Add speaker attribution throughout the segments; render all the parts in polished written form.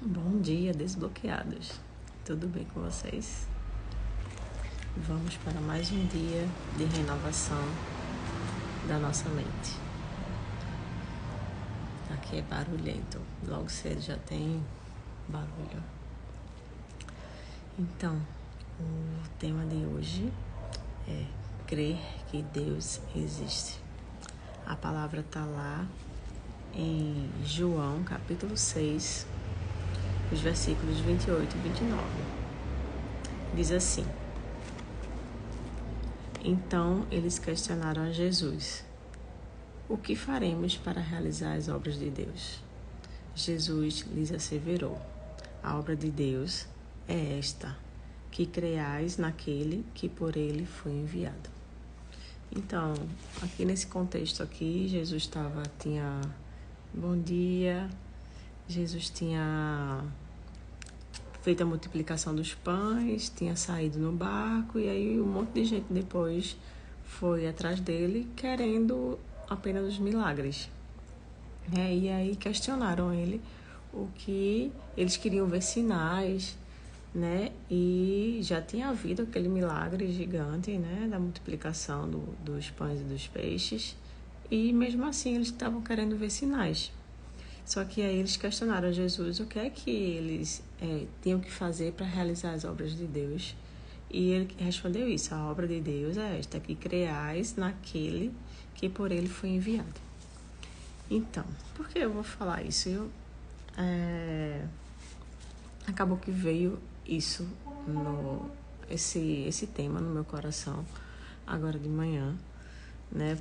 Speaker 1: Bom dia, desbloqueados. Tudo bem com vocês? Vamos para mais um dia de renovação da nossa mente. Aqui é barulhento, logo cedo já tem barulho. Então, o tema de hoje é crer que Deus existe. A palavra está lá em João, capítulo 6, os versículos 28 e 29. Diz assim: Então eles questionaram a Jesus: O que faremos para realizar as obras de Deus? Jesus lhes asseverou: A obra de Deus é esta, que creais naquele que por ele foi enviado. Então, aqui nesse contexto aqui, Jesus tinha bom dia, Jesus tinha feito a multiplicação dos pães, tinha saído no barco, e aí um monte de gente depois foi atrás dele querendo apenas os milagres. E aí questionaram ele o que eles queriam ver sinais, e já tinha havido aquele milagre gigante, da multiplicação dos pães e dos peixes, e mesmo assim eles estavam querendo ver sinais. Só que aí eles questionaram a Jesus o que é que eles tinham que fazer para realizar as obras de Deus. E ele respondeu isso: a obra de Deus é esta, que creais naquele que por ele foi enviado. Então, por que eu vou falar isso? Acabou que veio isso, esse tema no meu coração agora de manhã,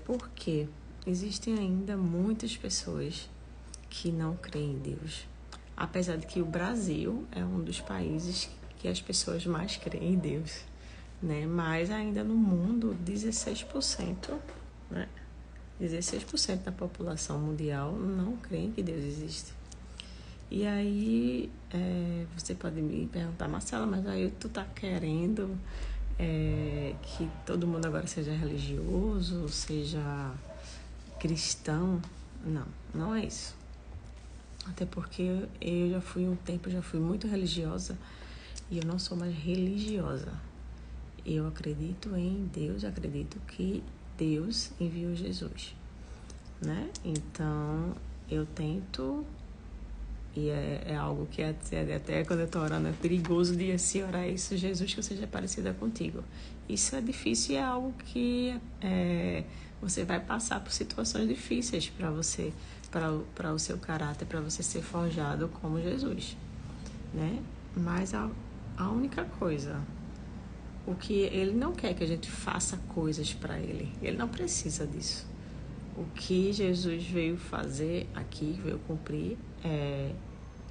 Speaker 1: porque existem ainda muitas pessoas que não creem em Deus. Apesar de que o Brasil é um dos países que as pessoas mais creem em Deus, mas ainda no mundo 16%, 16% da população mundial não creem que Deus existe. E aí você pode me perguntar: Marcela, mas aí tu tá querendo que todo mundo agora seja religioso, seja cristão? Não, não é isso. Até porque eu já fui muito religiosa e eu não sou mais religiosa. Eu acredito em Deus, acredito que Deus enviou Jesus, Então, eu tento, e é algo que até quando eu estou orando é perigoso de assim orar isso: Jesus, que eu seja parecida contigo. Isso é difícil e é algo que você vai passar por situações difíceis para você, para o seu caráter, para você ser forjado como Jesus, Mas a única coisa, o que ele não quer que a gente faça coisas para ele não precisa disso. O que Jesus veio fazer aqui, veio cumprir, é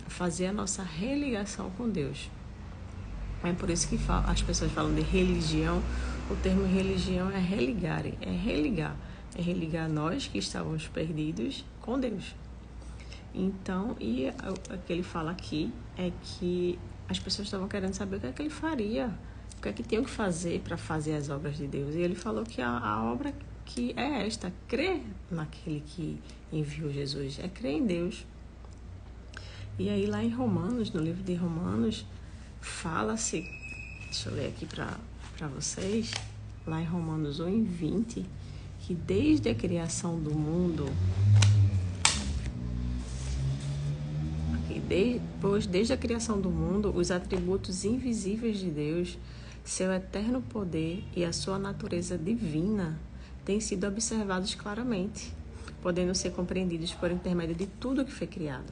Speaker 1: fazer a nossa religação com Deus. É por isso que as pessoas falam de religião. O termo religião é religar, é religar nós que estávamos perdidos com Deus. Então, e o que ele fala aqui é que as pessoas estavam querendo saber o que é que ele faria, o que é que tinham que fazer para fazer as obras de Deus. E ele falou que a obra que é esta, crer naquele que enviou Jesus, é crer em Deus. E aí lá em Romanos, no livro de Romanos, fala-se, deixa eu ler aqui para vocês, lá em Romanos 1:20, que desde a criação do mundo, desde a criação do mundo, os atributos invisíveis de Deus, seu eterno poder e a sua natureza divina têm sido observados claramente, podendo ser compreendidos por intermédio de tudo que foi criado.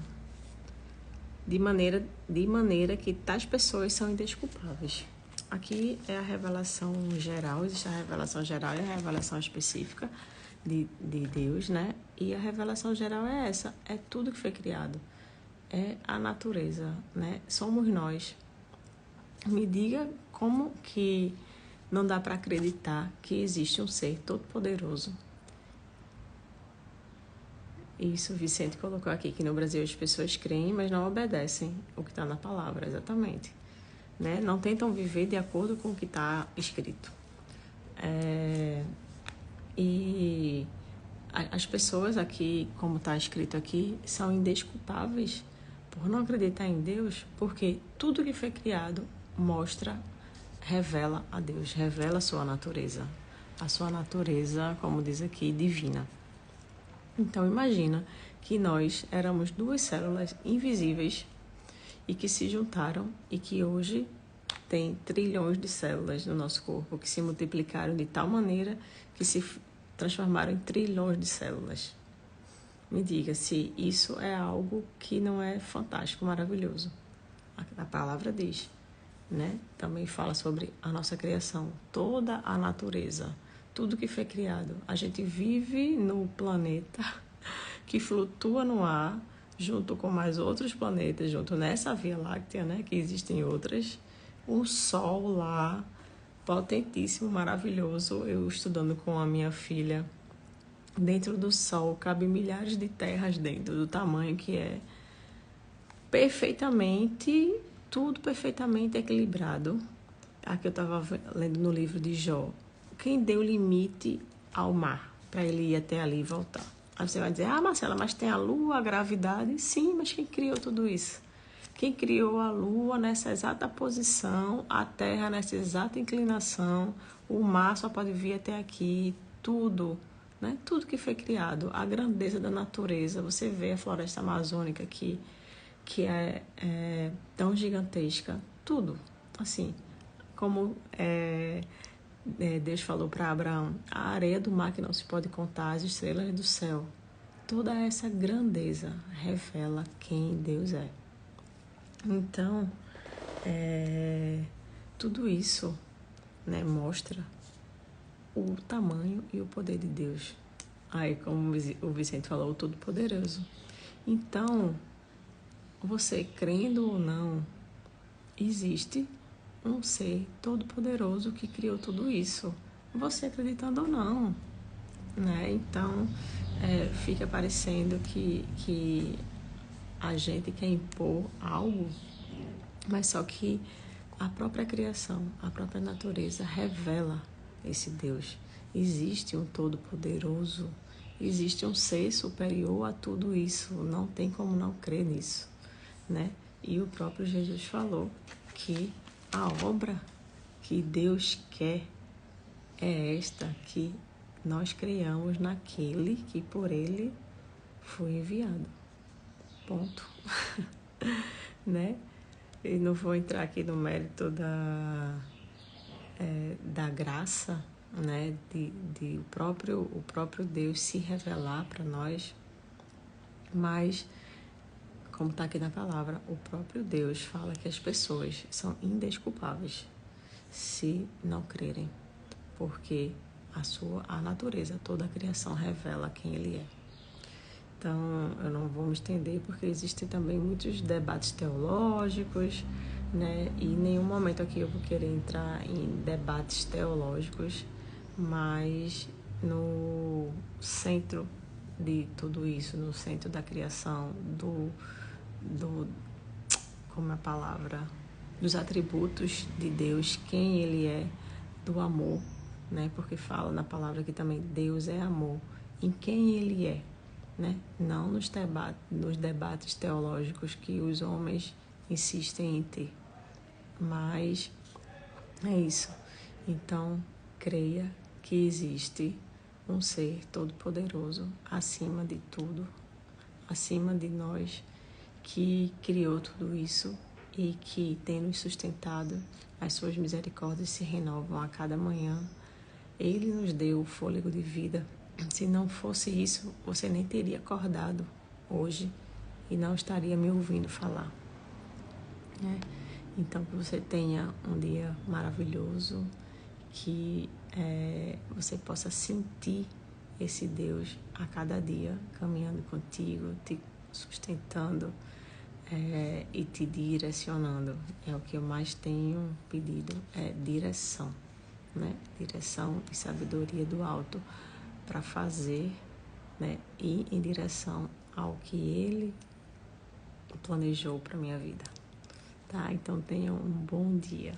Speaker 1: De maneira que tais pessoas são indesculpáveis. Aqui é a revelação geral, existe a revelação geral e a revelação específica de Deus, E a revelação geral é essa, é tudo que foi criado. É a natureza, Somos nós. Me diga como que não dá para acreditar que existe um ser todo-poderoso. Isso, Vicente colocou aqui, que no Brasil as pessoas creem, mas não obedecem o que está na palavra, exatamente. Não tentam viver de acordo com o que está escrito. E as pessoas aqui, como está escrito aqui, são indesculpáveis por não acreditar em Deus, porque tudo que foi criado mostra, revela a Deus, revela a sua natureza, como diz aqui, divina. Então imagina que nós éramos 2 células invisíveis e que se juntaram e que hoje tem trilhões de células no nosso corpo que se multiplicaram de tal maneira que se transformaram em trilhões de células. Me diga se isso é algo que não é fantástico, maravilhoso. A palavra diz, né? Também fala sobre a nossa criação, toda a natureza, tudo que foi criado. A gente vive no planeta que flutua no ar, junto com mais outros planetas, junto nessa Via Láctea, né? Que existem outras. Um Sol lá, potentíssimo, maravilhoso. Eu estudando com a minha filha, dentro do Sol, cabe milhares de terras dentro, do tamanho que é. Perfeitamente, tudo perfeitamente equilibrado. Aqui eu estava lendo no livro de Jó. Quem deu limite ao mar para ele ir até ali e voltar? Aí você vai dizer, Marcela, mas tem a lua, a gravidade. Sim, mas quem criou tudo isso? Quem criou a lua nessa exata posição, a terra nessa exata inclinação, o mar só pode vir até aqui, tudo, né? Tudo que foi criado, a grandeza da natureza. Você vê a floresta amazônica aqui, que é tão gigantesca, tudo, assim, como Deus falou para Abraão, a areia do mar que não se pode contar, as estrelas do céu, toda essa grandeza revela quem Deus é. Então, tudo isso, né, mostra o tamanho e o poder de Deus. Aí, como o Vicente falou, o Todo-Poderoso. Então, você crendo ou não, existe um ser todo-poderoso que criou tudo isso. Você acreditando ou não, né? Então, fica parecendo que a gente quer impor algo, mas só que a própria criação, a própria natureza revela esse Deus. Existe um todo-poderoso, existe um ser superior a tudo isso. Não tem como não crer nisso, né? E o próprio Jesus falou que a obra que Deus quer é esta, que nós creiamos naquele que por ele foi enviado. Ponto. Né? E não vou entrar aqui no mérito da graça, né? De o próprio Deus se revelar para nós, mas como está aqui na palavra, o próprio Deus fala que as pessoas são indesculpáveis se não crerem, porque a natureza, toda a criação revela quem Ele é. Então, eu não vou me estender, porque existem também muitos debates teológicos, né? E em nenhum momento aqui eu vou querer entrar em debates teológicos, mas no centro de tudo isso, no centro da criação, como é a palavra, dos atributos de Deus, quem Ele é, do amor, né? Porque fala na palavra aqui também, Deus é amor, em quem Ele é, né? Não nos debates teológicos que os homens insistem em ter, mas é isso. Então, creia que existe um ser todo-poderoso acima de tudo, acima de nós, que criou tudo isso e que tem nos sustentado. As suas misericórdias se renovam a cada manhã. Ele nos deu o fôlego de vida. Se não fosse isso, você nem teria acordado hoje e não estaria me ouvindo falar, né? Então, que você tenha um dia maravilhoso, que você possa sentir esse Deus a cada dia caminhando contigo, te sustentando e te direcionando. É o que eu mais tenho pedido, é direção, né? Direção e sabedoria do alto para fazer, né? Ir em direção ao que Ele planejou para minha vida, tá? Então tenha um bom dia.